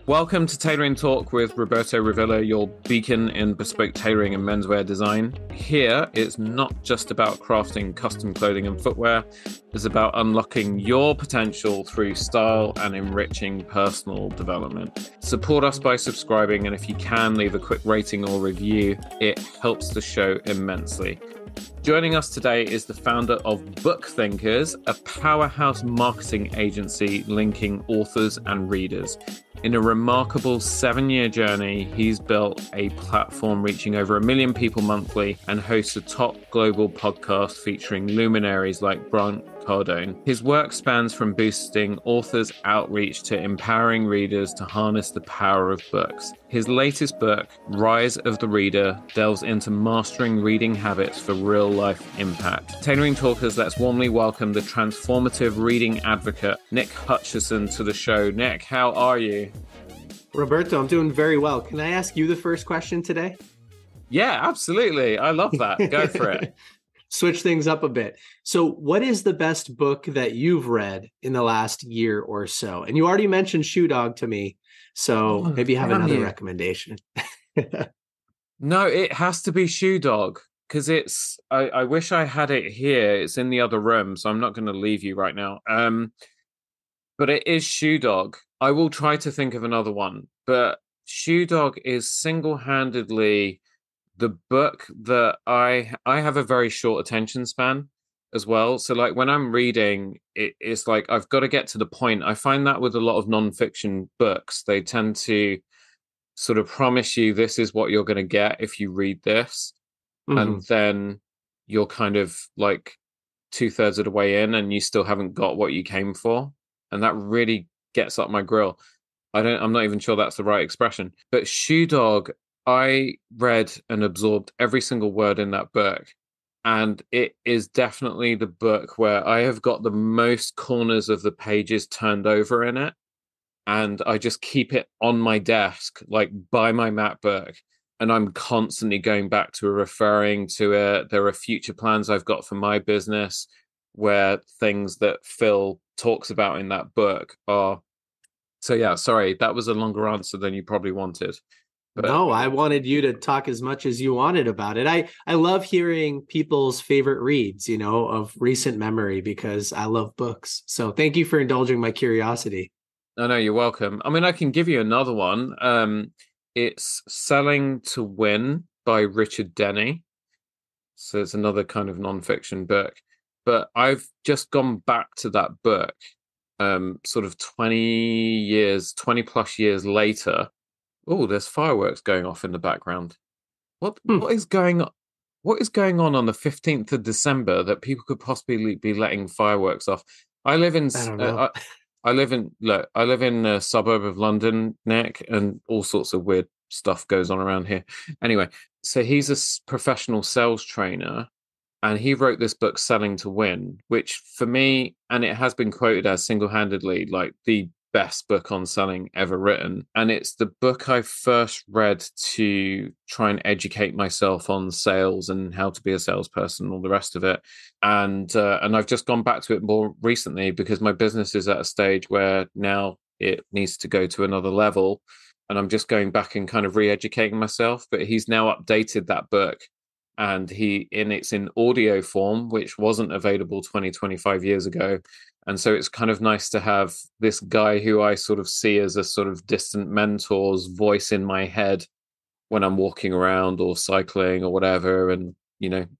Welcome to Tailoring Talk with Roberto Revilla, your beacon in bespoke tailoring and menswear design. Here, it's not just about crafting custom clothing and footwear. It's about unlocking your potential through style and enriching personal development. Support us by subscribing, and if you can, leave a quick rating or review. It helps the show immensely. Joining us today is the founder of Book Thinkers, a powerhouse marketing agency linking authors and readers. In a remarkable 7-year journey, he's built a platform reaching over 1 million people monthly and hosts a top global podcast featuring luminaries like Grant Cardone. His work spans from boosting authors' outreach to empowering readers to harness the power of books. His latest book, Rise of the Reader, delves into mastering reading habits for real-life impact. Tailoring Talkers, let's warmly welcome the transformative reading advocate, Nick Hutchison, to the show. Nick, how are you? Roberto, I'm doing very well. Can I ask you the first question today? Yeah, absolutely. I love that. Go for it. Switch things up a bit. So what is the best book that you've read in the last year or so? And you already mentioned Shoe Dog to me, so maybe you have another recommendation. No, it has to be Shoe Dog, because I wish I had it here. It's in the other room, so I'm not going to leave you right now. But it is Shoe Dog. I will try to think of another one, but Shoe Dog is single-handedly the book that I have a very short attention span as well. So like when I'm reading, it's like I've got to get to the point. I find that with a lot of nonfiction books, they tend to sort of promise you this is what you're going to get if you read this. Mm-hmm. And then you're kind of like 2/3 of the way in and you still haven't got what you came for. And that really gets up my grill. I'm not even sure that's the right expression. But Shoe Dog, I read and absorbed every single word in that book. And it is definitely the book where I have got the most corners of the pages turned over in it. And I just keep it on my desk, like by my MacBook. And I'm constantly going back to referring to it. There are future plans I've got for my business where things that Phil talks about in that book are. So yeah, sorry, that was a longer answer than you probably wanted. But no, I wanted you to talk as much as you wanted about it. I love hearing people's favorite reads, of recent memory, because I love books. So thank you for indulging my curiosity. No, you're welcome. I mean, I can give you another one. It's Selling to Win by Richard Denny. So it's another kind of nonfiction book. But I've just gone back to that book sort of 20 plus years later. Oh, there's fireworks going off in the background. What is going on? What is going on the 15th of December that people could possibly be letting fireworks off? I live in a suburb of London, Nick, and all sorts of weird stuff goes on around here. Anyway, so he's a professional sales trainer, and he wrote this book, Selling to Win, which for me, and it has been quoted as single-handedly like the best book on selling ever written. And it's the book I first read to try and educate myself on sales and how to be a salesperson and all the rest of it. And I've just gone back to it more recently because my business is at a stage where now it needs to go to another level. And I'm just going back and kind of re-educating myself. But he's now updated that book, and it's in audio form, which wasn't available 25 years ago. And so it's kind of nice to have this guy who I sort of see as a sort of distant mentor's voice in my head when I'm walking around or cycling or whatever, and,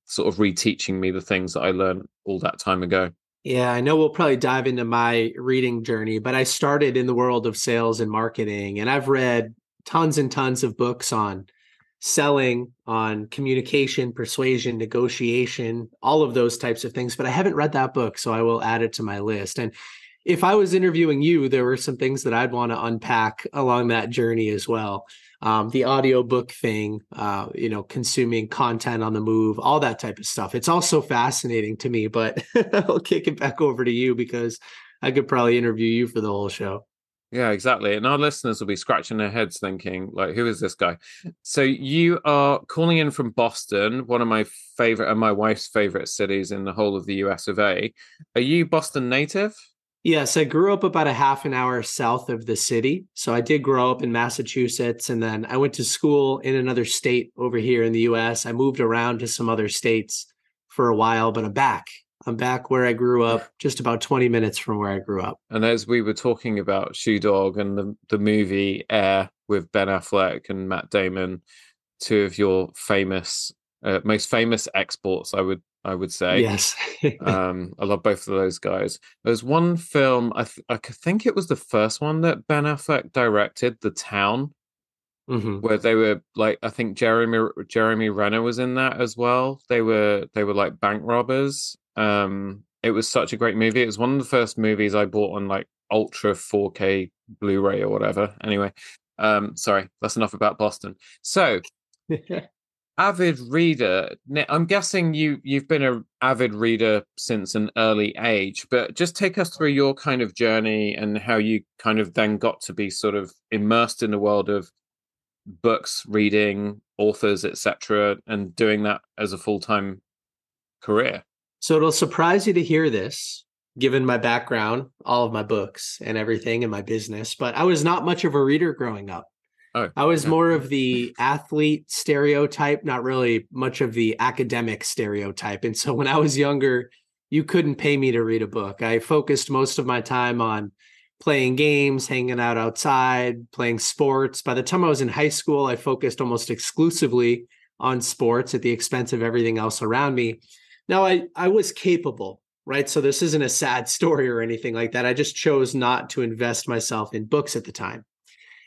sort of reteaching me the things that I learned all that time ago. Yeah, I know we'll probably dive into my reading journey, but I started in the world of sales and marketing, and I've read tons and tons of books on selling, on communication, persuasion, negotiation, all of those types of things. But I haven't read that book, so I will add it to my list. And if I was interviewing you, there were some things that I'd want to unpack along that journey as well. The audiobook thing, consuming content on the move, all that type of stuff. It's all so fascinating to me, but I'll kick it back over to you because I could probably interview you for the whole show. Yeah, exactly. And our listeners will be scratching their heads thinking, like, who is this guy? So you are calling in from Boston, one of my favorite and my wife's favorite cities in the whole of the US of A. Are you Boston native? Yes, I grew up about a half an hour south of the city. So I did grow up in Massachusetts, and then I went to school in another state over here in the US. I moved around to some other states for a while, but I'm back. I'm back where I grew up, just about 20 minutes from where I grew up. And as we were talking about Shoe Dog and the movie Air with Ben Affleck and Matt Damon, two of your famous, most famous exports, I would say. Yes. I love both of those guys. There's one film, I think it was the first one that Ben Affleck directed, The Town, Hmm. where they were like, I think Jeremy Renner was in that as well. They were like bank robbers. It was such a great movie. It was one of the first movies I bought on like ultra 4K Blu-ray or whatever. Anyway, sorry, that's enough about Boston. So, avid reader. I'm guessing you've been an avid reader since an early age, but just take us through your kind of journey and how you kind of then got to be sort of immersed in the world of books, reading, authors, etc., and doing that as a full-time career. So it'll surprise you to hear this, given my background, all of my books and everything in my business, but I was not much of a reader growing up. Oh, I was yeah. more of the athlete stereotype, not really much of the academic stereotype. And so when I was younger, you couldn't pay me to read a book. I focused most of my time on playing games, hanging out outside, playing sports. By the time I was in high school, I focused almost exclusively on sports at the expense of everything else around me. Now, I was capable, right? So this isn't a sad story or anything like that. I just chose not to invest myself in books at the time.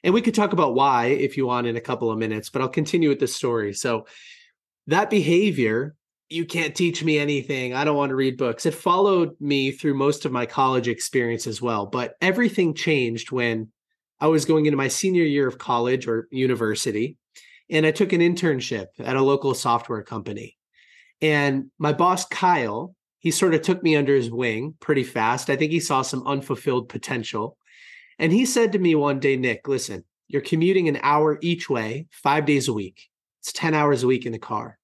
And we could talk about why if you want in a couple of minutes, but I'll continue with the story. So that behavior, you can't teach me anything. I don't want to read books. It followed me through most of my college experience as well. But everything changed when I was going into my senior year of college or university, and I took an internship at a local software company. And my boss, Kyle, he sort of took me under his wing pretty fast. I think he saw some unfulfilled potential. And he said to me one day, Nick, listen, you're commuting an hour each way, 5 days a week. It's 10 hours a week in the car,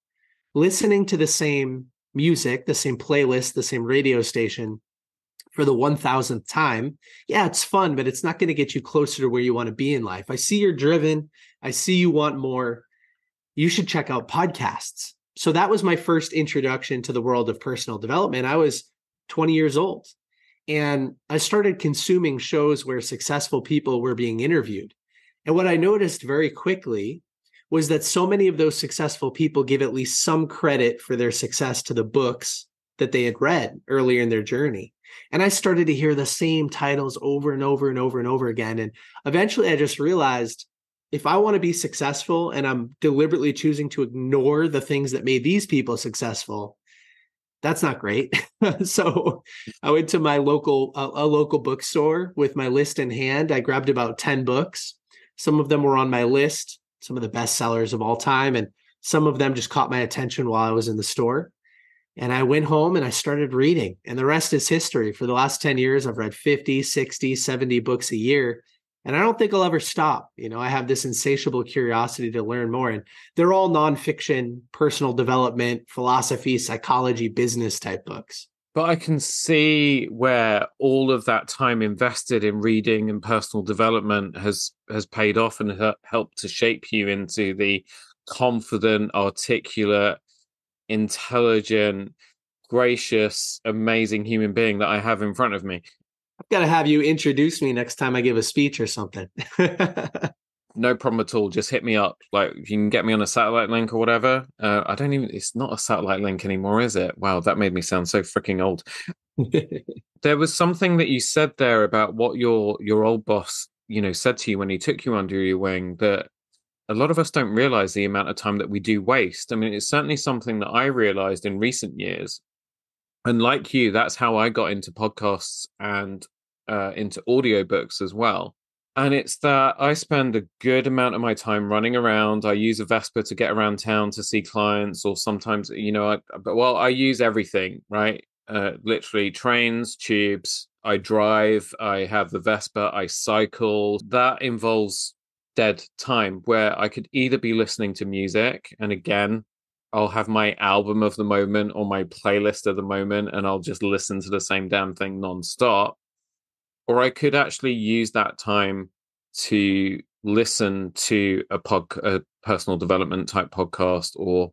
listening to the same music, the same playlist, the same radio station for the 1000th time. Yeah, it's fun, but it's not going to get you closer to where you want to be in life. I see you're driven. I see you want more. You should check out podcasts. So that was my first introduction to the world of personal development. I was 20 years old. And I started consuming shows where successful people were being interviewed. And what I noticed very quickly was that so many of those successful people give at least some credit for their success to the books that they had read earlier in their journey. And I started to hear the same titles over and over and over and over again. And eventually I just realized if I want to be successful and I'm deliberately choosing to ignore the things that made these people successful, that's not great. So I went to my local bookstore with my list in hand. I grabbed about 10 books. Some of them were on my list, some of the best sellers of all time. And some of them just caught my attention while I was in the store. And I went home and I started reading. And the rest is history. For the last 10 years, I've read 50, 60, 70 books a year. And I don't think I'll ever stop. I have this insatiable curiosity to learn more. And they're all nonfiction, personal development, philosophy, psychology, business type books. But I can see where all of that time invested in reading and personal development has paid off and helped to shape you into the confident, articulate, intelligent, gracious, amazing human being that I have in front of me. I've got to have you introduce me next time I give a speech or something. No problem at all. Just hit me up. Like, you can get me on a satellite link or whatever. I don't even, it's not a satellite link anymore, is it? Wow, that made me sound so freaking old. There was something that you said there about what your old boss, said to you when he took you under your wing, that a lot of us don't realize the amount of time that we do waste. I mean, it's certainly something that I realized in recent years. And like you, that's how I got into podcasts and into audiobooks as well. And it's that I spend a good amount of my time running around. I use a Vespa to get around town to see clients, or sometimes, I use everything, right? Literally trains, tubes, I drive, I have the Vespa, I cycle. That involves dead time where I could either be listening to music, and again, I'll have my album of the moment or my playlist of the moment, and I'll just listen to the same damn thing nonstop. Or I could actually use that time to listen to a personal development type podcast, or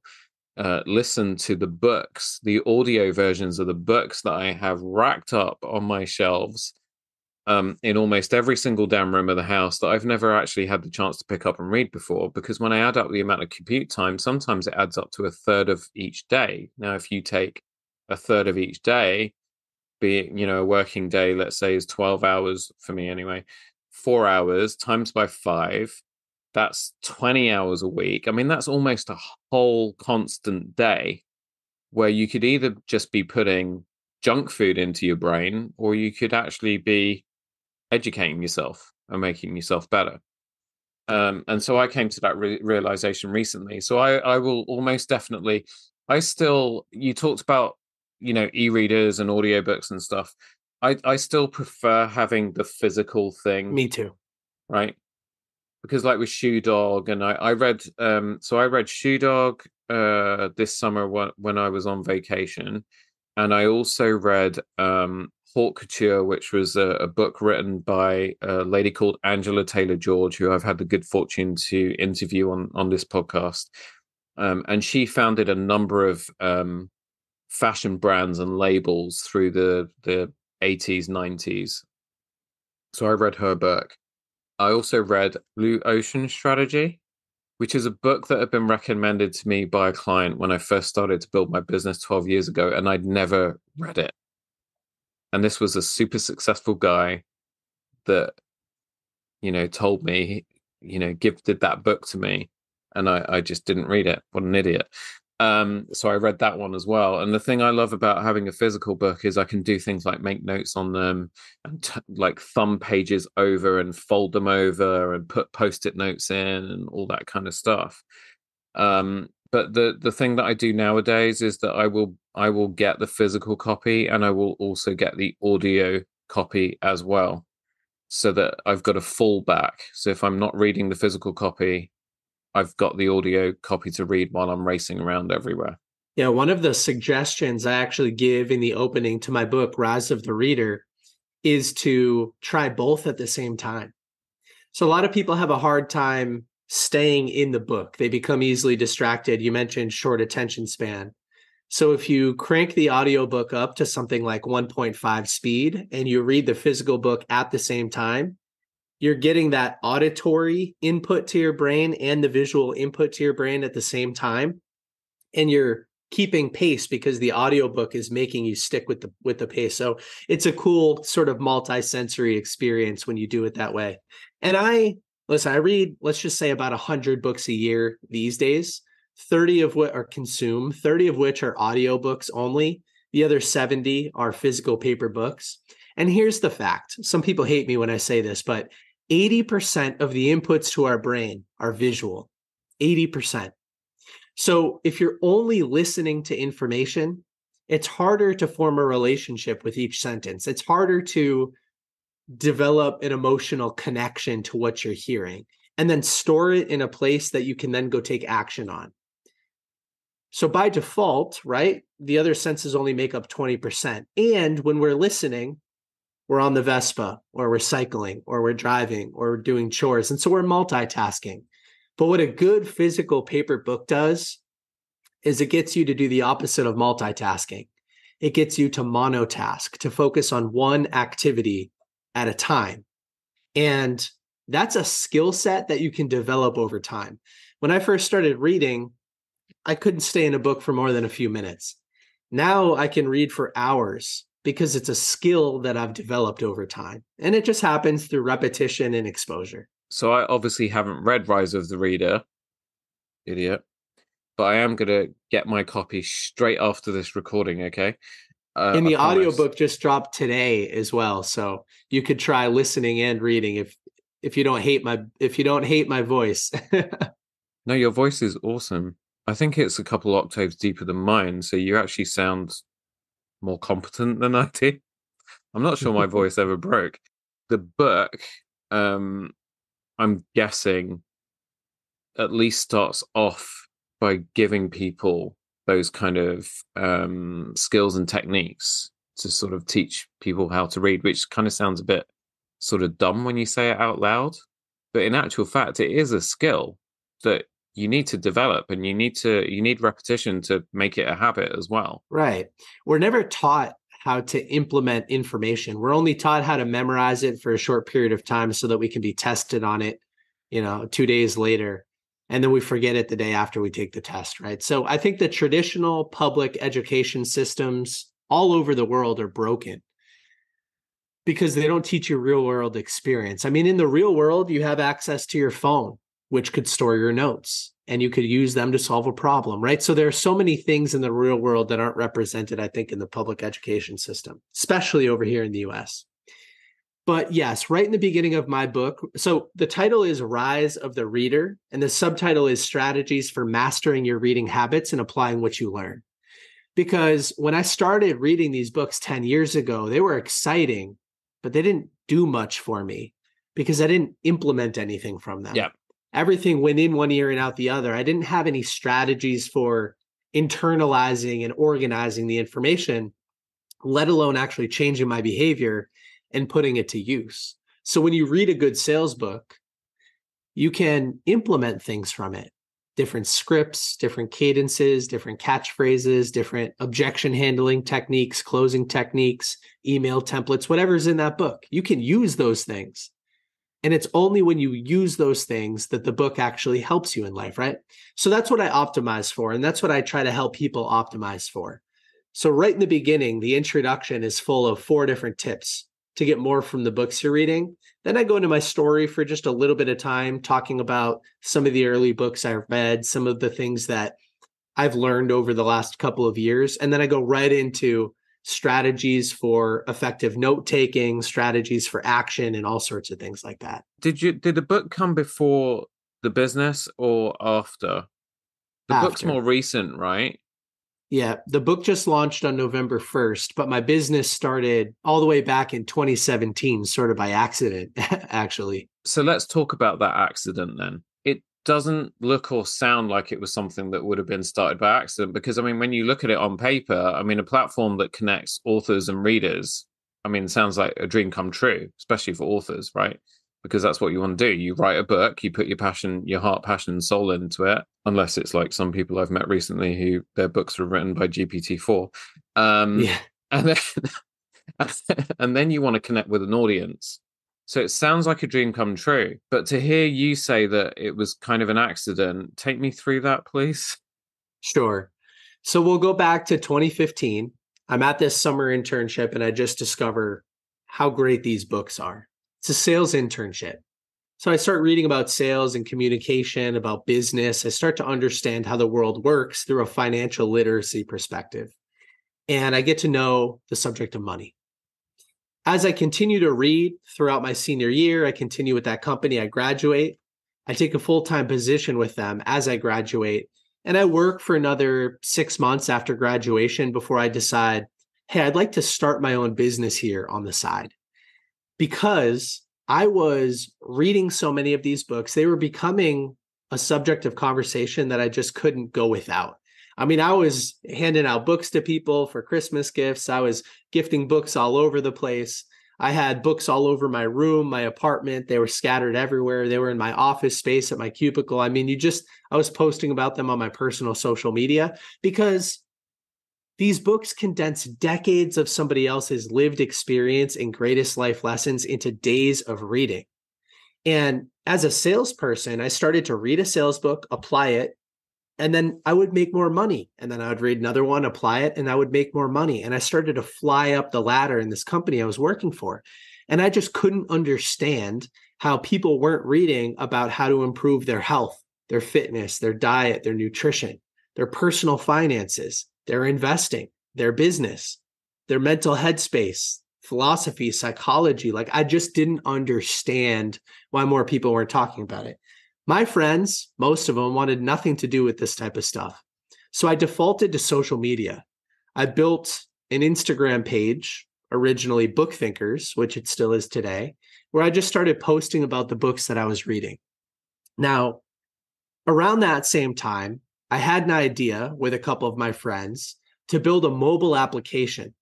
listen to the books, the audio versions of the books that I have racked up on my shelves, in almost every single damn room of the house that I've never actually had the chance to pick up and read before. Because when I add up the amount of commute time, sometimes it adds up to a third of each day. Now, if you take a third of each day, be it, a working day, let's say, is 12 hours for me anyway, 4 hours times by five, that's 20 hours a week. I mean, that's almost a whole constant day where you could either just be putting junk food into your brain, or you could actually be educating yourself and making yourself better. And so I came to that realization recently. So I will almost definitely, you talked about, e-readers and audiobooks and stuff. I still prefer having the physical thing, Me too. right? Because like with Shoe Dog, and I read, so I read Shoe Dog this summer when I was on vacation. And I also read Haute Couture, which was a book written by a lady called Angela Taylor-George, who I've had the good fortune to interview on this podcast. And she founded a number of fashion brands and labels through the 80s, 90s. So I read her book. I also read Blue Ocean Strategy, which is a book that had been recommended to me by a client when I first started to build my business 12 years ago, and I'd never read it. And this was a super successful guy that, told me, gifted that book to me, and I just didn't read it. What an idiot. So I read that one as well. And the thing I love about having a physical book is I can do things like make notes on them, and like thumb pages over and fold them over and put post-it notes in and all that kind of stuff. But the thing that I do nowadays is that I will get the physical copy, and I will also get the audio copy as well, so that I've got a fallback. So if I'm not reading the physical copy, I've got the audio copy to read while I'm racing around everywhere. Yeah, one of the suggestions I actually give in the opening to my book, Rise of the Reader, is to try both at the same time. So a lot of people have a hard time staying in the book. They become easily distracted. You mentioned short attention span. So if you crank the audiobook up to something like 1.5 speed and you read the physical book at the same time, you're getting that auditory input to your brain and the visual input to your brain at the same time. And you're keeping pace because the audiobook is making you stick with the pace. So it's a cool sort of multi-sensory experience when you do it that way. And I read, let's just say, about 100 books a year these days, 30 of which are consumed, 30 of which are audiobooks only. The other 70 are physical paper books. And here's the fact. Some people hate me when I say this, but 80% of the inputs to our brain are visual. 80%. So if you're only listening to information, it's harder to form a relationship with each sentence. It's harder to develop an emotional connection to what you're hearing and then store it in a place that you can then go take action on. So by default, right, the other senses only make up 20%. And when we're listening, we're on the Vespa, or we're cycling, or we're driving, or we're doing chores. And so we're multitasking. But what a good physical paper book does is it gets you to do the opposite of multitasking. It gets you to monotask, to focus on one activity at a time. And that's a skill set that you can develop over time. When I first started reading, I couldn't stay in a book for more than a few minutes. Now I can read for hours because it's a skill that I've developed over time. And it just happens through repetition and exposure. So I obviously haven't read Rise of the Reader, idiot, but I am going to get my copy straight after this recording, okay? And I the promise. audiobook just dropped today as well. So you could try listening and reading if you don't hate my voice. No, your voice is awesome. I think it's a couple octaves deeper than mine, so you actually sound more competent than I do. I'm not sure my voice ever broke. The book, um, I'm guessing, at least starts off by giving people those kind of skills and techniques to sort of teach people how to read, which kind of sounds a bit sort of dumb when you say it out loud. But in actual fact, it is a skill that you need to develop, and you need repetition to make it a habit as well. Right. We're never taught how to implement information. We're only taught how to memorize it for a short period of time so that we can be tested on it, 2 days later. And then we forget it the day after we take the test, right? So I think the traditional public education systems all over the world are broken because they don't teach you real world experience. I mean, in the real world, you have access to your phone, which could store your notes, and you could use them to solve a problem, right? So there are so many things in the real world that aren't represented, I think, in the public education system, especially over here in the US. But yes, right in the beginning of my book, so the title is Rise of the Reader, and the subtitle is Strategies for Mastering Your Reading Habits and Applying What You Learn. Because when I started reading these books 10 years ago, they were exciting, but they didn't do much for me because I didn't implement anything from them. Yeah. Everything went in one ear and out the other. I didn't have any strategies for internalizing and organizing the information, let alone actually changing my behavior and putting it to use. So when you read a good sales book, you can implement things from it. Different scripts, different cadences, different catchphrases, different objection handling techniques, closing techniques, email templates, whatever's in that book. You can use those things. And it's only when you use those things that the book actually helps you in life, right? So that's what I optimize for. And that's what I try to help people optimize for. So right in the beginning, the introduction is full of 4 different tips to get more from the books you're reading. Then I go into my story for just a little bit of time, talking about some of the early books I've read, some of the things that I've learned over the last couple of years. And then I go right into strategies for effective note-taking, strategies for action, and all sorts of things like that. Did the book come before the business or after? The book's more recent, right? Yeah, the book just launched on November 1st, but my business started all the way back in 2017, sort of by accident, actually. So let's talk about that accident then. It doesn't look or sound like it was something that would have been started by accident, because, I mean, when you look at it on paper, I mean, a platform that connects authors and readers, I mean, sounds like a dream come true, especially for authors, right? Because that's what you want to do. You write a book, you put your passion, your heart, passion, and soul into it, unless it's like some people I've met recently who their books were written by GPT-4. Yeah. And then, and then you want to connect with an audience. So it sounds like a dream come true. But to hear you say that it was kind of an accident, take me through that, please. Sure. So we'll go back to 2015. I'm at this summer internship, and I just discover how great these books are. It's a sales internship. So I start reading about sales and communication, about business. I start to understand how the world works through a financial literacy perspective. And I get to know the subject of money. As I continue to read throughout my senior year, I continue with that company, I graduate. I take a full-time position with them as I graduate. And I work for another 6 months after graduation before I decide, hey, I'd like to start my own business here on the side. Because I was reading so many of these books, they were becoming a subject of conversation that I just couldn't go without. I mean, I was handing out books to people for Christmas gifts. I was gifting books all over the place. I had books all over my room, my apartment. They were scattered everywhere. They were in my office space at my cubicle. I mean, I was posting about them on my personal social media because these books condense decades of somebody else's lived experience and greatest life lessons into days of reading. And as a salesperson, I started to read a sales book, apply it, and then I would make more money. And then I would read another one, apply it, and I would make more money. And I started to fly up the ladder in this company I was working for. And I just couldn't understand how people weren't reading about how to improve their health, their fitness, their diet, their nutrition, their personal finances, their investing, their business, their mental headspace, philosophy, psychology. Like, I just didn't understand why more people weren't talking about it. My friends, most of them, wanted nothing to do with this type of stuff. So I defaulted to social media. I built an Instagram page originally Book Thinkers, which it still is today, where I just started posting about the books that I was reading. Now, around that same time, I had an idea with a couple of my friends to build a mobile application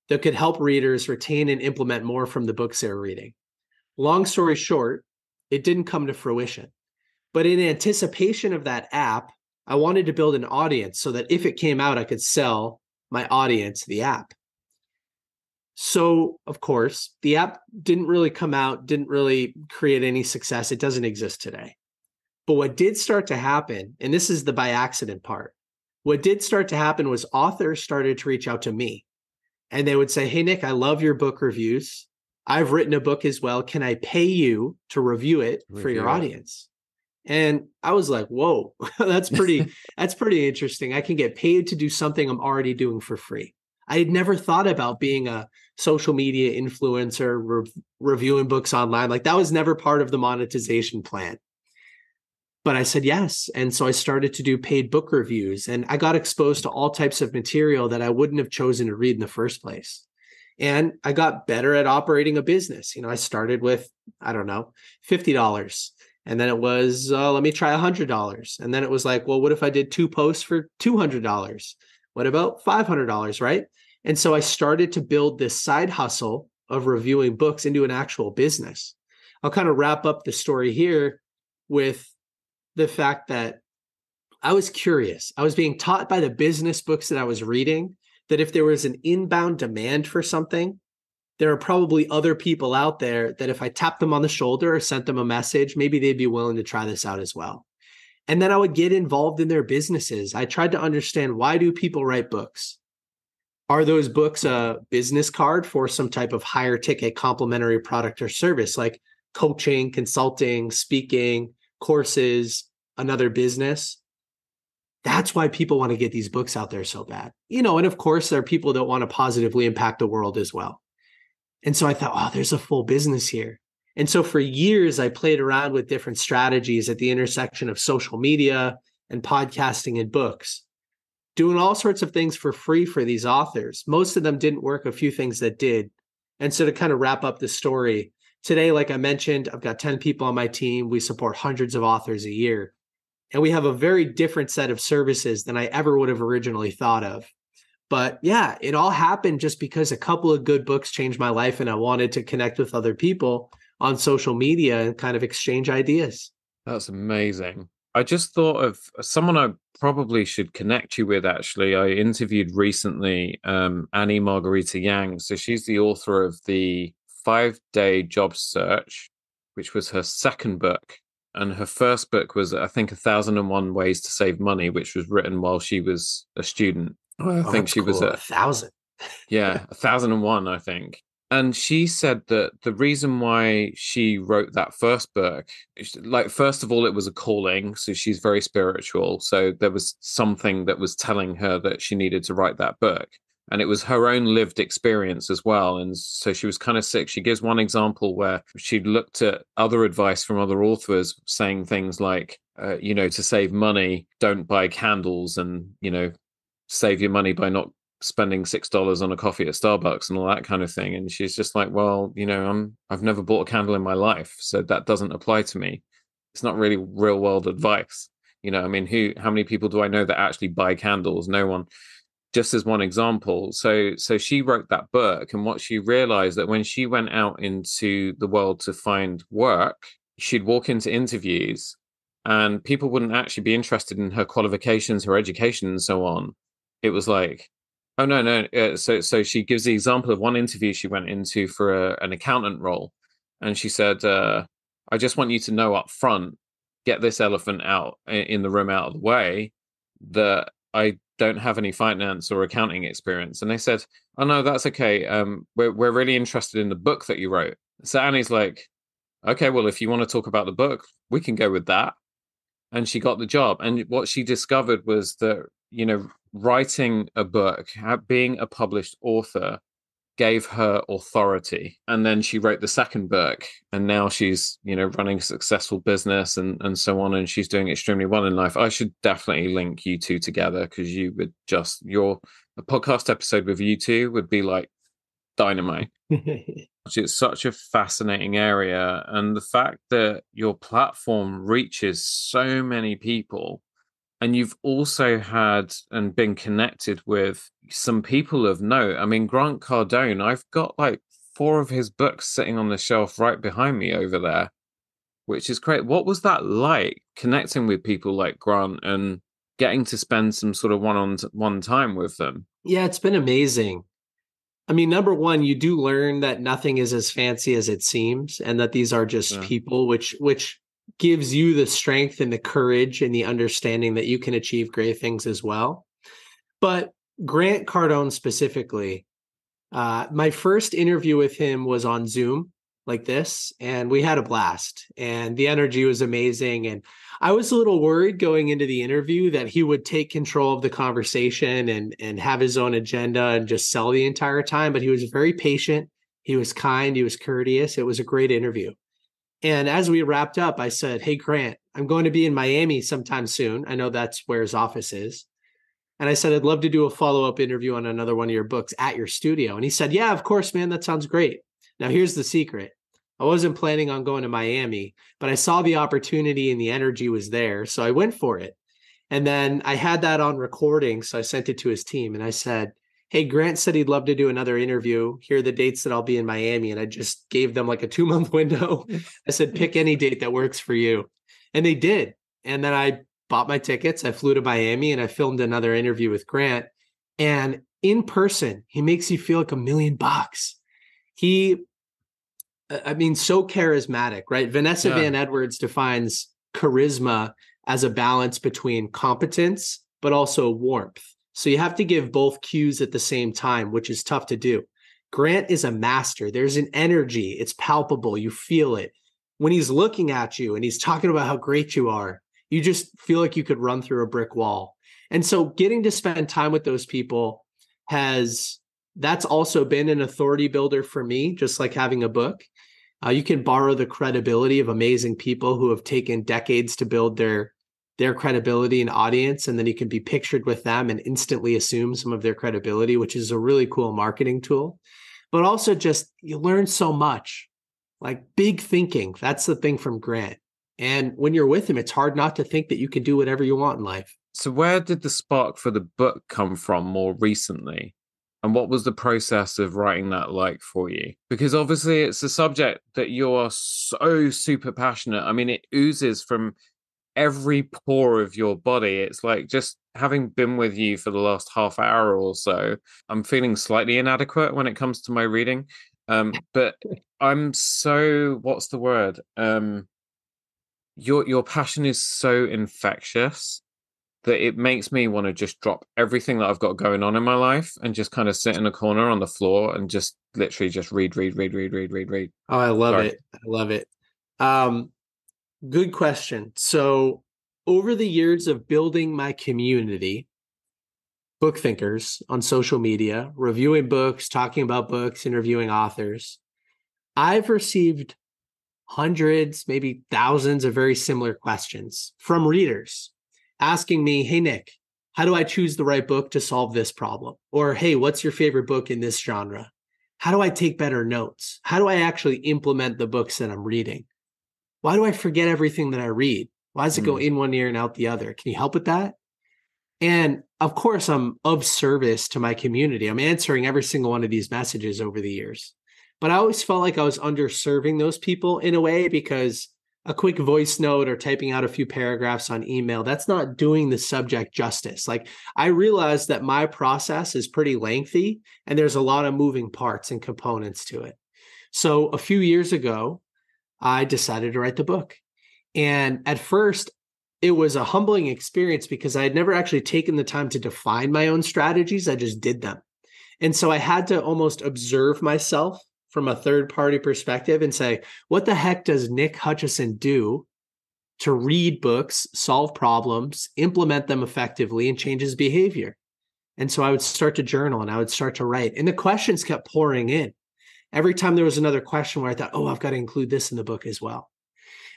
that could help readers retain and implement more from the books they were reading. Long story short, it didn't come to fruition. But in anticipation of that app, I wanted to build an audience so that if it came out, I could sell my audience the app. So, of course, the app didn't really come out, didn't really create any success. It doesn't exist today. But what did start to happen, and this is the by accident part, what did start to happen was authors started to reach out to me. And they would say, hey, Nick, I love your book reviews. I've written a book as well. Can I pay you to review it for your audience? And I was like, whoa, that's pretty interesting. I can get paid to do something I'm already doing for free. I had never thought about being a social media influencer, reviewing books online. Like that was never part of the monetization plan. But I said yes. And so I started to do paid book reviews, and I got exposed to all types of material that I wouldn't have chosen to read in the first place. And I got better at operating a business. I started with, I don't know, $50. And then it was, let me try $100. And then it was like, well, what if I did 2 posts for $200? What about $500, right? And so I started to build this side hustle of reviewing books into an actual business. I'll kind of wrap up the story here with the fact that I was curious. I was being taught by the business books that I was reading that if there was an inbound demand for something, there are probably other people out there that if I tapped them on the shoulder or sent them a message, maybe they'd be willing to try this out as well. And then I would get involved in their businesses. I tried to understand, why do people write books? Are those books a business card for some type of higher ticket complementary product or service like coaching, consulting, speaking, courses, another business? That's why people want to get these books out there so bad. And of course, there are people that want to positively impact the world as well. And so I thought, oh, there's a full business here. And so for years, I played around with different strategies at the intersection of social media and podcasting and books, doing all sorts of things for free for these authors. Most of them didn't work, a few things that did. And so to kind of wrap up the story, today, like I mentioned, I've got 10 people on my team. We support hundreds of authors a year. And we have a very different set of services than I ever would have originally thought of. But yeah, it all happened just because a couple of good books changed my life, and I wanted to connect with other people on social media and kind of exchange ideas. That's amazing. I just thought of someone I probably should connect you with, actually. I interviewed recently Annie Margarita Yang. So she's the author of the 5-Day Job Search, which was her second book. And her first book was, I think, 1,001 Ways to Save Money, which was written while she was a student. I think she was at 1,000. Yeah, 1,001, I think. And she said that the reason why she wrote that first book, like, first of all, it was a calling. So she's very spiritual. So there was something that was telling her that she needed to write that book. And it was her own lived experience as well. And so she was kind of sick. She gives one example where she'd looked at other advice from other authors saying things like, to save money, don't buy candles, and, save your money by not spending $6 on a coffee at Starbucks and all that kind of thing. And she's just like, well, I've never bought a candle in my life, so that doesn't apply to me. It's not really real world advice. How many people do I know that actually buy candles? No one. Just as one example. So she wrote that book, and what she realized that when she went out into the world to find work, she'd walk into interviews and people wouldn't actually be interested in her qualifications, her education, and so on. It was like, oh, no. So she gives the example of one interview she went into for an accountant role. And she said, I just want you to know up front, get this elephant out in the room out of the way, that I don't have any finance or accounting experience. And they said, oh, no, that's okay. We're really interested in the book that you wrote. So Annie's like, okay, well, if you want to talk about the book, we can go with that. And she got the job. And what she discovered was that, writing a book, being a published author, gave her authority. And then she wrote the second book, and now she's, running a successful business and so on. And she's doing extremely well in life. I should definitely link you two together, because you would a podcast episode with you two would be like dynamite. It's such a fascinating area. And the fact that your platform reaches so many people, and you've also had and been connected with some people of note. I mean, Grant Cardone, I've got like four of his books sitting on the shelf right behind me over there, which is great. What was that like, connecting with people like Grant and getting to spend some sort of one-on-one time with them? Yeah, it's been amazing. I mean, number one, you do learn that nothing is as fancy as it seems, and that these are just Yeah. people, which gives you the strength and the courage and the understanding that you can achieve great things as well. But Grant Cardone specifically, my first interview with him was on Zoom like this, and we had a blast, and the energy was amazing. And I was a little worried going into the interview that he would take control of the conversation and have his own agenda and just sell the entire time. But he was very patient. He was kind. He was courteous. It was a great interview. And as we wrapped up, I said, "Hey, Grant, I'm going to be in Miami sometime soon. I know that's where his office is." And I said, "I'd love to do a follow-up interview on another one of your books at your studio." And he said, "Yeah, of course, man. That sounds great." Now, here's the secret. I wasn't planning on going to Miami, but I saw the opportunity and the energy was there. So I went for it. And then I had that on recording. So I sent it to his team and I said, "Hey, Grant said he'd love to do another interview. Here are the dates that I'll be in Miami." And I just gave them like a 2-month window. I said, "Pick any date that works for you." And they did. And then I bought my tickets. I flew to Miami and I filmed another interview with Grant. And in person, he makes you feel like $1,000,000. He, I mean, so charismatic, right? Vanessa Yeah. Van Edwards defines charisma as a balance between competence, but also warmth. So you have to give both cues at the same time, which is tough to do. Grant is a master. There's an energy. It's palpable. You feel it. When he's looking at you and he's talking about how great you are, you just feel like you could run through a brick wall. And so getting to spend time with those people that's also been an authority builder for me, just like having a book. You can borrow the credibility of amazing people who have taken decades to build their credibility and audience, and then you can be pictured with them and instantly assume some of their credibility, which is a really cool marketing tool. But also just you learn so much, like big thinking. That's the thing from Grant. And when you're with him, it's hard not to think that you can do whatever you want in life. So where did the spark for the book come from more recently? And what was the process of writing that like for you? Because obviously it's a subject that you are so super passionate. I mean, it oozes from every pore of your body. It's like, just having been with you for the last half hour or so, I'm feeling slightly inadequate when it comes to my reading. But I'm so, what's the word? Your passion is so infectious that it makes me want to just drop everything that I've got going on in my life and just kind of sit in a corner on the floor and just literally just read, read, read, read, read, read, read. Oh, I love Sorry. it. I love it. Good question. So over the years of building my community, book thinkers on social media, reviewing books, talking about books, interviewing authors, I've received hundreds, maybe thousands of very similar questions from readers asking me, "Hey, Nick, how do I choose the right book to solve this problem?" Or, "Hey, what's your favorite book in this genre? How do I take better notes? How do I actually implement the books that I'm reading? Why do I forget everything that I read? Why does it go Mm. in one ear and out the other? Can you help with that?" And of course, I'm of service to my community. I'm answering every single one of these messages over the years. But I always felt like I was underserving those people in a way, because a quick voice note or typing out a few paragraphs on email, that's not doing the subject justice. Like, I realized that my process is pretty lengthy and there's a lot of moving parts and components to it. So a few years ago, I decided to write the book. And at first, it was a humbling experience because I had never actually taken the time to define my own strategies. I just did them. And so I had to almost observe myself from a third party perspective and say, what the heck does Nick Hutchison do to read books, solve problems, implement them effectively, and change his behavior? And so I would start to journal and I would start to write. And the questions kept pouring in. Every time there was another question where I thought, oh, I've got to include this in the book as well.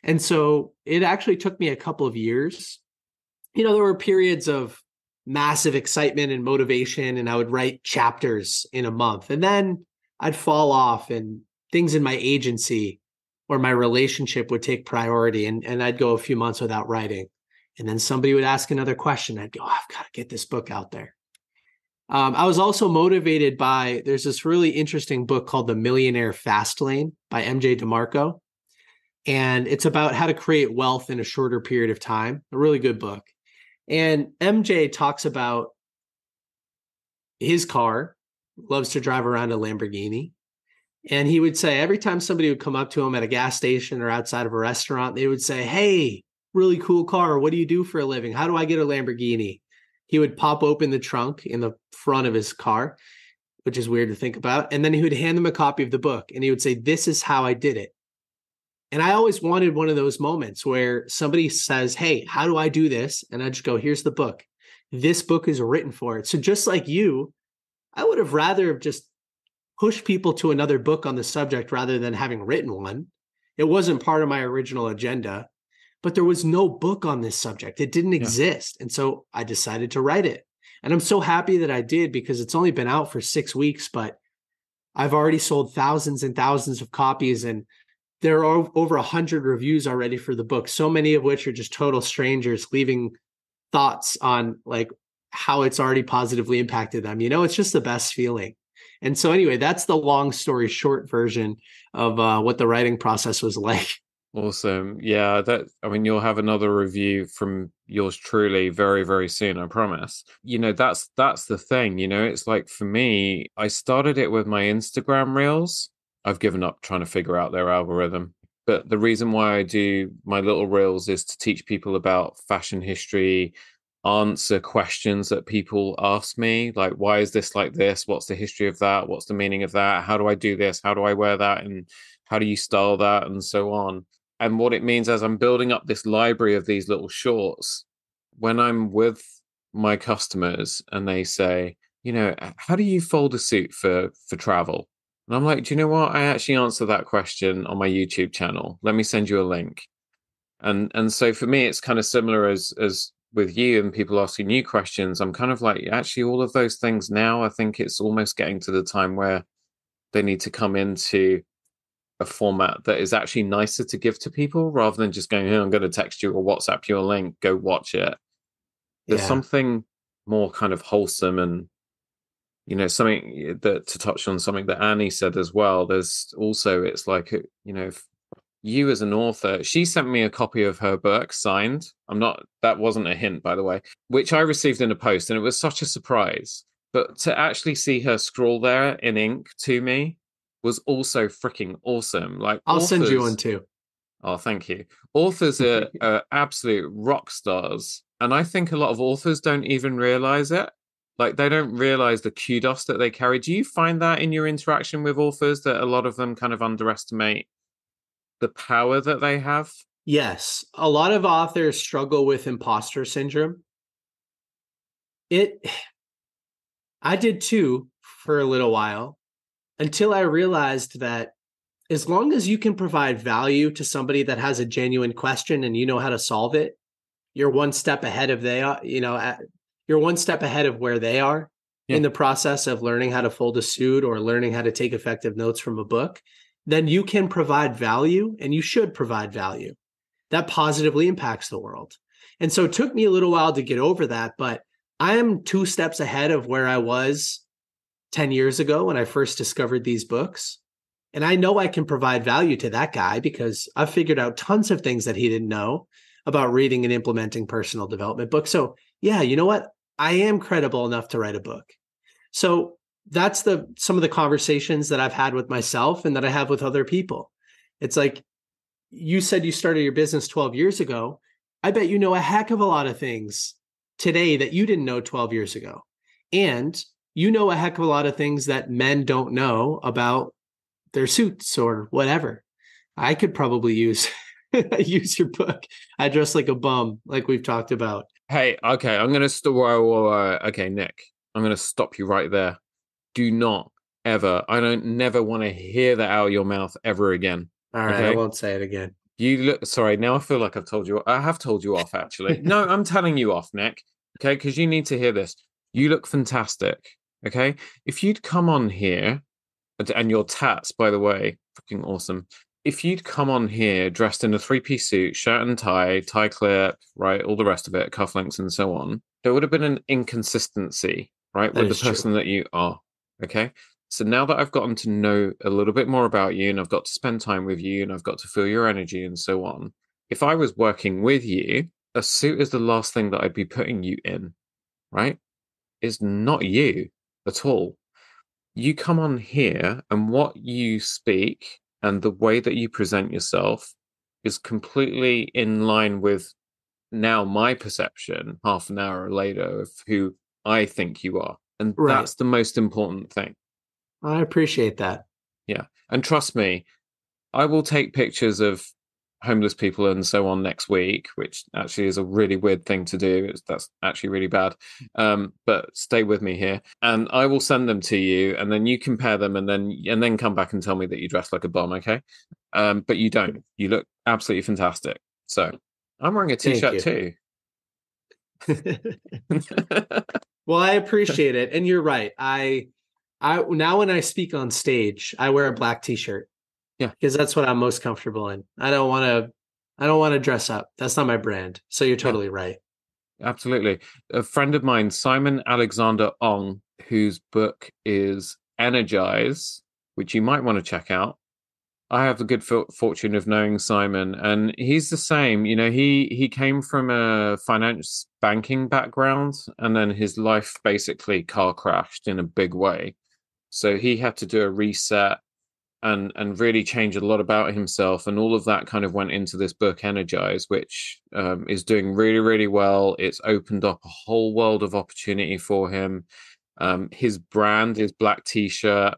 And so it actually took me a couple of years. You know, there were periods of massive excitement and motivation, and I would write chapters in a month. And then I'd fall off and things in my agency or my relationship would take priority, and I'd go a few months without writing. And then somebody would ask another question. I'd go, I've got to get this book out there. I was also motivated by, there's this really interesting book called The Millionaire Fast Lane by MJ DeMarco. And it's about how to create wealth in a shorter period of time. A really good book. And MJ talks about his car, loves to drive around a Lamborghini. And he would say every time somebody would come up to him at a gas station or outside of a restaurant, they would say, hey, really cool car. What do you do for a living? How do I get a Lamborghini? He would pop open the trunk in the front of his car, which is weird to think about. And then he would hand them a copy of the book and he would say, this is how I did it. And I always wanted one of those moments where somebody says, hey, how do I do this? And I just go, here's the book. This book is written for it. So just like you, I would have rather just pushed people to another book on the subject rather than having written one. It wasn't part of my original agenda, but there was no book on this subject. It didn't exist. And so I decided to write it. And I'm so happy that I did because it's only been out for 6 weeks, but I've already sold thousands and thousands of copies, and there are over 100 reviews already for the book, so many of which are just total strangers leaving thoughts on like how it's already positively impacted them. You know, it's just the best feeling. And so anyway, that's the long story short version of what the writing process was like. Awesome. Yeah, you'll have another review from yours truly very, very soon, I promise. You know, that's the thing, you know, it's like for me, I started it with my Instagram reels. I've given up trying to figure out their algorithm. But the reason why I do my little reels is to teach people about fashion history, answer questions that people ask me, like, why is this like this? What's the history of that? What's the meaning of that? How do I do this? How do I wear that? And how do you style that? And so on. And what it means as I'm building up this library of these little shorts, when I'm with my customers and they say, you know, how do you fold a suit for travel? And I'm like, do you know what? I actually answer that question on my YouTube channel. Let me send you a link. And so for me, it's kind of similar as with you and people asking you questions. I'm kind of like, actually, all of those things now, I think it's almost getting to the time where they need to come into a format that is actually nicer to give to people rather than just going, hey, I'm going to text you or WhatsApp you a link, go watch it. There's something more kind of wholesome and, you know, something that to touch on something that Annie said as well. There's also, it's like, you know, you as an author, she sent me a copy of her book signed. That wasn't a hint, by the way, which I received in a post, and it was such a surprise. But to actually see her scroll there in ink to me was also freaking awesome. Like, I'll send you one too. Oh, thank you. Authors are absolute rock stars. And I think a lot of authors don't even realize it. Like, they don't realize the kudos that they carry. Do you find that in your interaction with authors that a lot of them kind of underestimate the power that they have? Yes. A lot of authors struggle with imposter syndrome. I did too for a little while, until I realized that as long as you can provide value to somebody that has a genuine question and you know how to solve it, you're one step ahead of you're one step ahead of where they are in the process of learning how to fold a suit or learning how to take effective notes from a book. Then you can provide value, and you should provide value that positively impacts the world. And so it took me a little while to get over that, but I am 2 steps ahead of where I was 10 years ago when I first discovered these books. And I know I can provide value to that guy because I've figured out tons of things that he didn't know about reading and implementing personal development books. So yeah, you know what? I am credible enough to write a book. So that's some of the conversations that I've had with myself and that I have with other people. It's like, you said you started your business 12 years ago. I bet you know a heck of a lot of things today that you didn't know 12 years ago. And you know a heck of a lot of things that men don't know about their suits or whatever. I could probably use your book. I dress like a bum, like we've talked about. Hey, okay, I'm going to okay, Nick, I'm going to stop you right there. Do not ever, never want to hear that out of your mouth ever again. All right, okay? I won't say it again. Sorry, now I feel like I have told you off, actually. No, I'm telling you off, Nick, okay? Because you need to hear this. You look fantastic, okay? If you'd come on here And your tats, by the way, fucking awesome. If you'd come on here dressed in a three-piece suit, shirt and tie clip, right, all the rest of it, cufflinks and so on, there would have been an inconsistency, right, That with the is true. person that you are. Okay. So now that I've gotten to know a little bit more about you and I've got to spend time with you and I've got to feel your energy and so on, if I was working with you, a suit is the last thing that I'd be putting you in, right? It's not you at all. You come on here and what you speak and the way that you present yourself is completely in line with now my perception half an hour later of who I think you are. And Right. that's the most important thing. I appreciate that. Yeah. And trust me, I will take pictures of homeless people and so on next week, which actually is a really weird thing to do. That's actually really bad. But stay with me here, and I will send them to you, and then you compare them, and then come back and tell me that you dress like a bum, okay? But you don't. You look absolutely fantastic. So I'm wearing a Thank t-shirt you. too. Well, I appreciate it. And you're right. I now when I speak on stage, I wear a black t-shirt Yeah, because that's what I'm most comfortable in. I don't want to dress up. That's not my brand. So you're yeah, totally right. absolutely. A friend of mine, Simon Alexander Ong, whose book is Energize, which you might want to check out. I have the good fortune of knowing Simon, and he's the same. You know, he came from a finance banking background, and then his life basically car crashed in a big way. So he had to do a reset and really change a lot about himself, and all of that kind of went into this book, Energize, which is doing really, really well. It's opened up a whole world of opportunity for him. His brand is black t-shirt,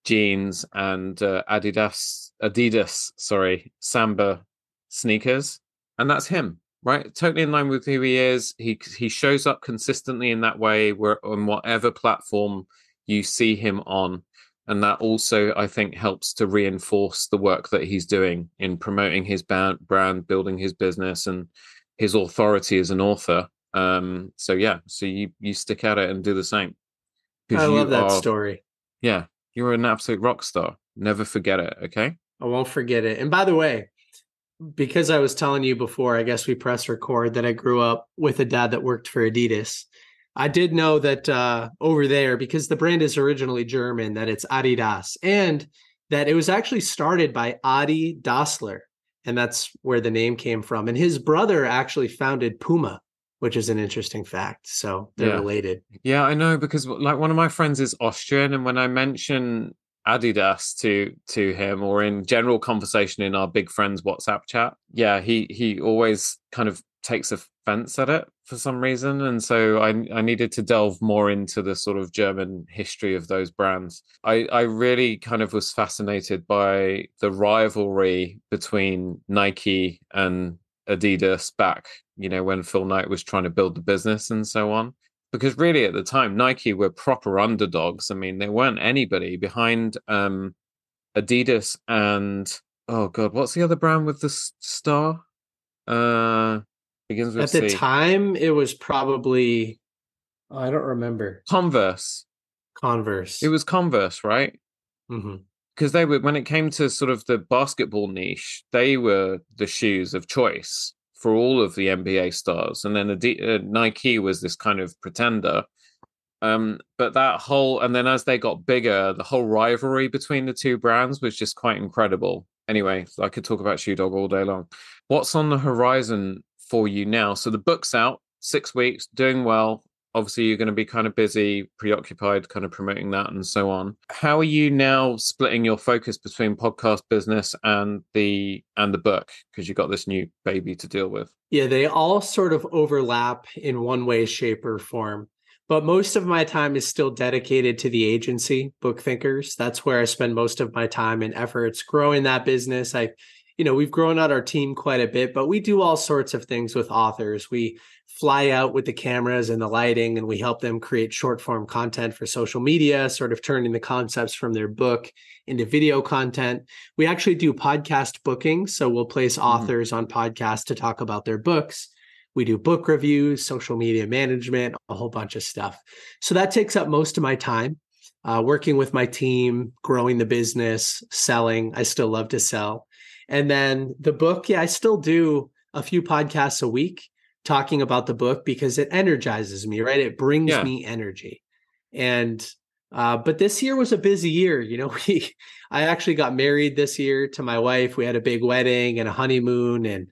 jeans, and Adidas, sorry, Samba sneakers, and that's him, right? Totally in line with who he is. He shows up consistently in that way, where on whatever platform you see him on, and that also I think helps to reinforce the work that he's doing in promoting his brand, building his business, and his authority as an author. So yeah, so you stick at it and do the same I because love you that are, story. yeah, you're an absolute rock star. Never forget it, okay? I won't forget it. And by the way, because I was telling you before, I guess we press record, that I grew up with a dad that worked for Adidas. I did know that over there, because the brand is originally German, that it's Adidas, and that it was actually started by Adi Dassler, and that's where the name came from. And his brother actually founded Puma, which is an interesting fact. So they're Yeah. related. Yeah, I know because like one of my friends is Austrian, and when I mention Adidas to him or in general conversation in our big friends WhatsApp chat, yeah, he always kind of takes offense at it for some reason, and so I needed to delve more into the sort of German history of those brands. I really kind of was fascinated by the rivalry between Nike and Adidas back, when Phil Knight was trying to build the business and so on, because really at the time Nike were proper underdogs. I mean, they weren't anybody behind Adidas and, oh god, what's the other brand with the star? Uh Begins with At the C. time, it was probably, oh, I don't remember, Converse. It Converse. was Converse, right? Mm-hmm. Because they were, when it came to sort of the basketball niche, they were the shoes of choice for all of the NBA stars, and then Nike was this kind of pretender. But that whole, and then as they got bigger, the whole rivalry between the two brands was just quite incredible. Anyway, so I could talk about Shoe Dog all day long. What's on the horizon for you now? So the book's out, 6 weeks, doing well. Obviously, you're going to be kind of busy, preoccupied, kind of promoting that and so on. How are you now splitting your focus between podcast business and the book? Because you've got this new baby to deal with. Yeah, they all sort of overlap in one way, shape, or form. But most of my time is still dedicated to the agency, Book Thinkers. That's where I spend most of my time and efforts growing that business. We've grown out our team quite a bit, but we do all sorts of things with authors. We fly out with the cameras and the lighting, and we help them create short form content for social media, sort of turning the concepts from their book into video content. We actually do podcast booking. So we'll place Mhm. authors on podcasts to talk about their books. We do book reviews, social media management, a whole bunch of stuff. So that takes up most of my time. working with my team, growing the business, selling. I still love to sell. And then the book, yeah, I still do a few podcasts a week talking about the book because it energizes me, right? It brings Yeah. me energy. And but this year was a busy year. I actually got married this year to my wife. We had a big wedding and a honeymoon, and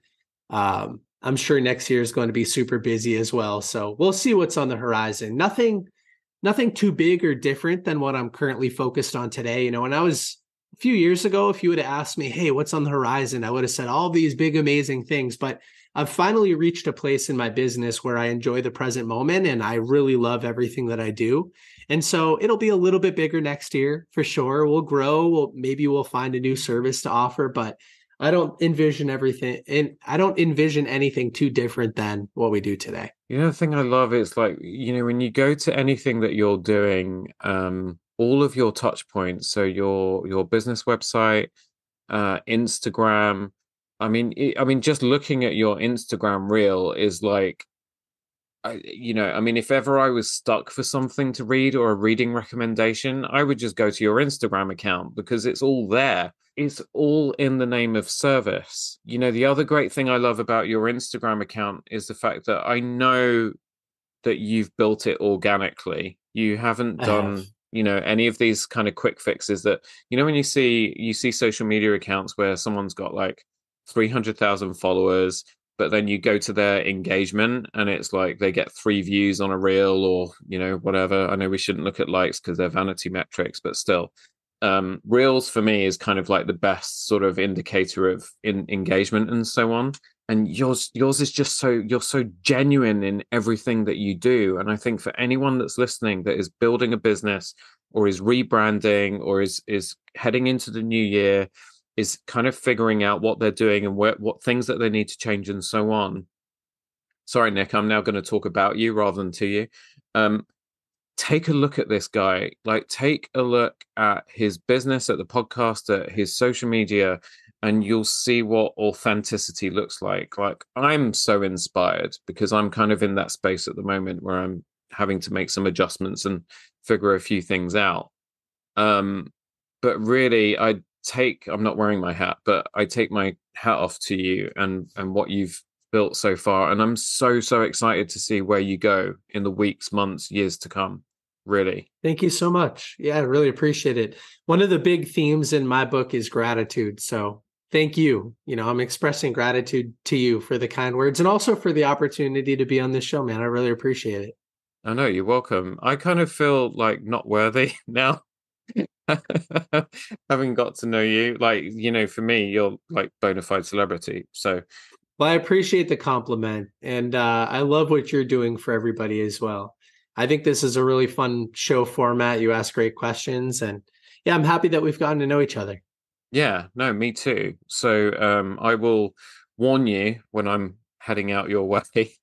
I'm sure next year is going to be super busy as well. So we'll see what's on the horizon. Nothing too big or different than what I'm currently focused on today. When I was a few years ago, if you would have asked me, hey, what's on the horizon? I would have said all these big, amazing things. But I've finally reached a place in my business where I enjoy the present moment and I really love everything that I do. And so it'll be a little bit bigger next year for sure. We'll grow. Maybe we'll find a new service to offer, but I don't envision everything, and I don't envision anything too different than what we do today. The thing I love is like, when you go to anything that you're doing, all of your touch points, so your business website, Instagram, I mean, just looking at your Instagram reel is like, if ever I was stuck for something to read or a reading recommendation, I would just go to your Instagram account because it's all there. It's all in the name of service. The other great thing I love about your Instagram account is the fact that I know that you've built it organically. You haven't I have. done, any of these kind of quick fixes that, when you see social media accounts where someone's got like 300,000 followers, but then you go to their engagement and it's like they get 3 views on a reel or, whatever. I know we shouldn't look at likes because they're vanity metrics, but still. Reels for me is kind of like the best sort of indicator of engagement and so on. And yours is just you're so genuine in everything that you do. And I think for anyone that's listening that is building a business or is rebranding or is heading into the new year, is kind of figuring out what they're doing and what things that they need to change and so on. Sorry, Nick, I'm now going to talk about you rather than to you. Take a look at this guy. Like, take a look at his business, at the podcast, at his social media, and you'll see what authenticity looks like. Like, I'm so inspired because I'm kind of in that space at the moment where I'm having to make some adjustments and figure a few things out. But really, I'm not wearing my hat, but I take my hat off to you and what you've built so far. And I'm so, so excited to see where you go in the weeks, months, years to come. Really. Thank you so much. Yeah, I really appreciate it. One of the big themes in my book is gratitude. So thank you. I'm expressing gratitude to you for the kind words and also for the opportunity to be on this show, man. I really appreciate it. I know, you're welcome. I kind of feel like not worthy now. Having got to know you, like, for me, you're like bona fide celebrity. So, well, I appreciate the compliment. And I love what you're doing for everybody as well. I think this is a really fun show format. You ask great questions. And yeah, I'm happy that we've gotten to know each other. Yeah, no, me too. So I will warn you when I'm heading out your way.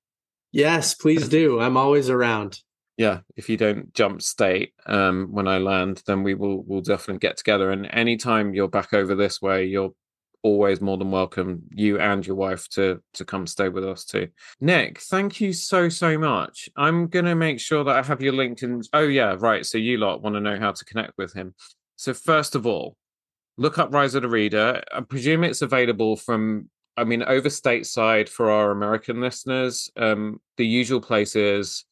Yes, please do. I'm always around. Yeah, if you don't jump state when I land, then we'll definitely get together. And anytime you're back over this way, you're always more than welcome, you and your wife, to come stay with us too. Nick, thank you so, so much. I'm gonna make sure that I have your LinkedIn. Oh yeah, right. So you lot want to know how to connect with him. So first of all, look up Rise of the Reader. I presume it's available from, over stateside for our American listeners. The usual places,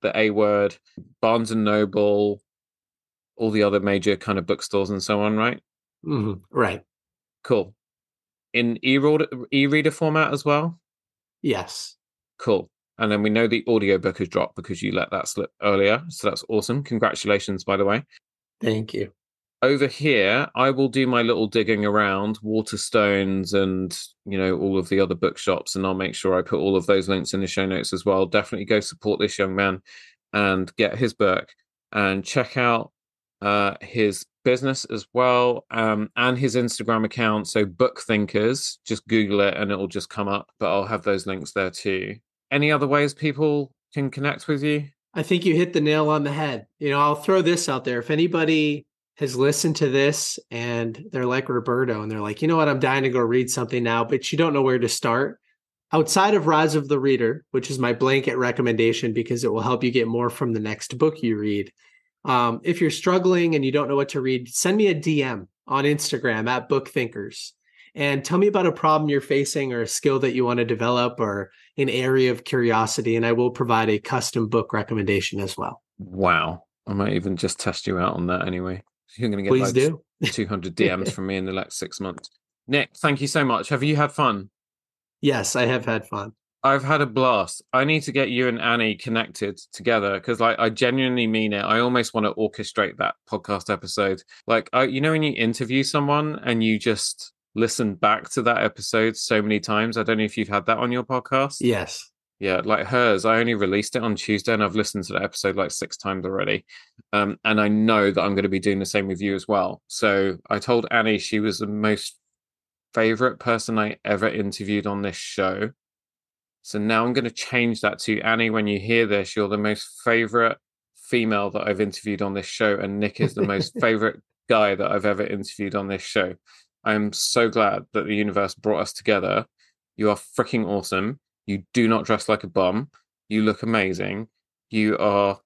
the A Word, Barnes and Noble, all the other major kind of bookstores and so on, right? Mm-hmm. Right. Cool. In e-reader format as well? Yes. Cool. And then we know the audiobook has dropped because you let that slip earlier. So that's awesome. Congratulations, by the way. Thank you. Over here, I will do my little digging around Waterstones and, all of the other bookshops. And I'll make sure I put all of those links in the show notes as well. Definitely go support this young man and get his book and check out his business as well, and his Instagram account. So Book Thinkers, just Google it and it'll just come up, but I'll have those links there too. Any other ways people can connect with you? I think you hit the nail on the head. I'll throw this out there. If anybody has listened to this and they're like Roberto and they're like, you know what, I'm dying to go read something now, but you don't know where to start. Outside of Rise of the Reader, which is my blanket recommendation because it will help you get more from the next book you read, If you're struggling and you don't know what to read, send me a DM on Instagram at BookThinkers and tell me about a problem you're facing or a skill that you want to develop or an area of curiosity, and I will provide a custom book recommendation as well. Wow. I might even just test you out on that anyway. You're going to get Please like do. 200 DMs from me in the next 6 months. Nick, thank you so much. Have you had fun? Yes, I have had fun. I've had a blast. I need to get you and Annie connected together because, like, I genuinely mean it. I almost want to orchestrate that podcast episode. Like, when you interview someone and you just listen back to that episode so many times. I don't know if you've had that on your podcast. Yes. Yeah, like hers. I only released it on Tuesday and I've listened to that episode like 6 times already. And I know that I'm going to be doing the same with you as well. So I told Annie she was the most favorite person I ever interviewed on this show. So now I'm going to change that to Annie. When you hear this, you're the most favorite female that I've interviewed on this show. And Nick is the most favorite guy that I've ever interviewed on this show. I'm so glad that the universe brought us together. You are freaking awesome. You do not dress like a bum. You look amazing. You are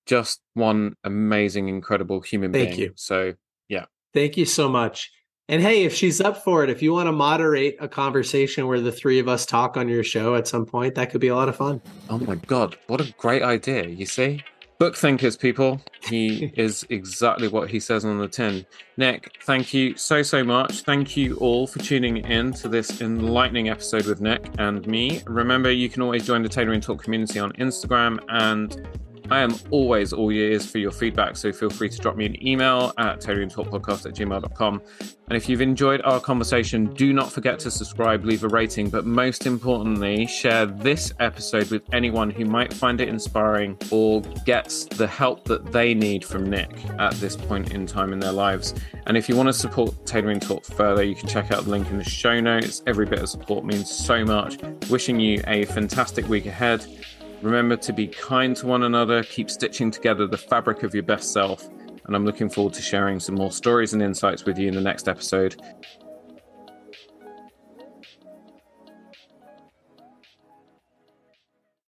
just one amazing, incredible human being. Thank you. So, yeah. Thank you so much. And hey, if she's up for it, if you want to moderate a conversation where the three of us talk on your show at some point, that could be a lot of fun. Oh my God, what a great idea. You see? Book thinkers, people. He is exactly what he says on the tin. Nick, thank you so much. Thank you all for tuning in to this enlightening episode with Nick and me. Remember, you can always join the Tailoring Talk community on Instagram, and I am always all ears for your feedback, so feel free to drop me an email at tailoringtalkpodcast@gmail.com. And if you've enjoyed our conversation, do not forget to subscribe, leave a rating, but most importantly, share this episode with anyone who might find it inspiring or gets the help that they need from Nick at this point in time in their lives. And if you want to support Tailoring Talk further, you can check out the link in the show notes. Every bit of support means so much. Wishing you a fantastic week ahead. Remember to be kind to one another, keep stitching together the fabric of your best self, and I'm looking forward to sharing some more stories and insights with you in the next episode.